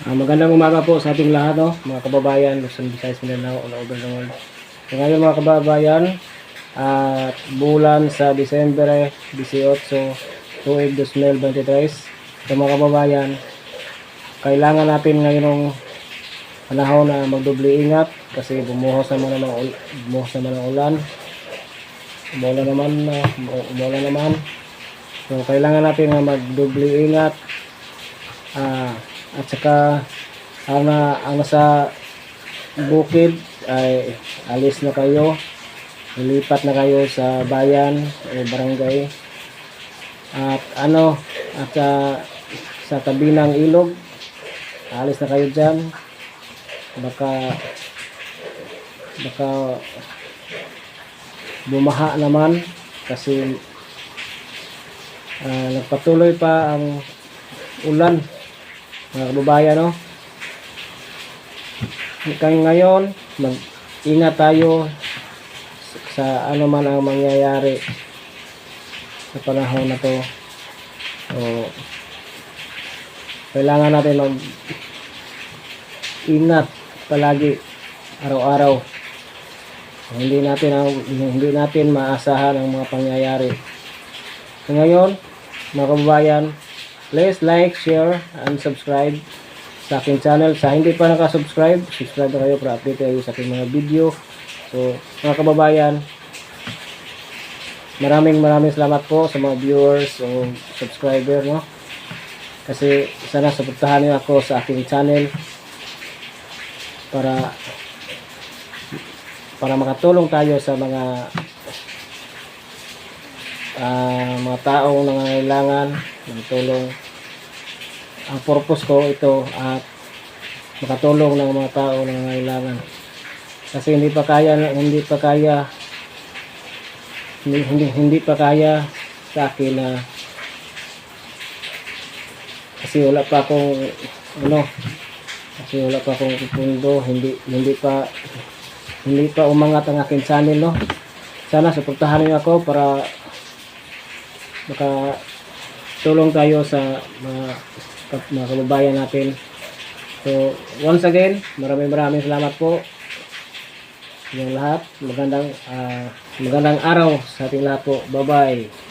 Magandang umaga po sa ating lahat, no, mga kababayan, Luzon, Visayas, Mindanao, all over the world. So ngayon mga kababayan, at bulan sa Disyembre 18, tuig 2023. So mga kababayan, kailangan natin ngayong panahon na magdubli ingat kasi bumuhos naman ng ulan. Umulan naman. So kailangan natin na magdubli ingat. At saka ang nasa bukid ay alis na kayo, lilipat na kayo sa bayan o barangay at sa tabi ng ilog, alis na kayo dyan. Baka bumaha naman kasi nagpatuloy pa ang ulan, mga kababayan, no? Ngayon, mag-ingat tayo sa ano man ang mangyayari sa panahon na to. So, kailangan natin mag-ingat palagi, araw-araw. Hindi natin maasahan ang mga pangyayari. So, ngayon, mga kababayan, please like, share, and subscribe sa aking channel. Sa hindi pa nakasubscribe, subscribe na kayo para update kayo sa aking mga video. So, mga kababayan, maraming salamat po sa mga viewers o subscriber, no? Kasi sana suportahan niyo ako sa aking channel para makatulong tayo sa mga taong nangangailangan ng tulong. Ang purpose ko ito at makatulong ng mga tao na nangangailangan. Kasi hindi pa kaya sa akin na kasi wala pa akong pundo, hindi pa umangat ang aking channel, no. Sana suportahan niyo ako para makatulong tayo sa mga kababayan natin. So, once again, maraming salamat po sa lahat. Magandang araw sa ating lahat po. Bye-bye.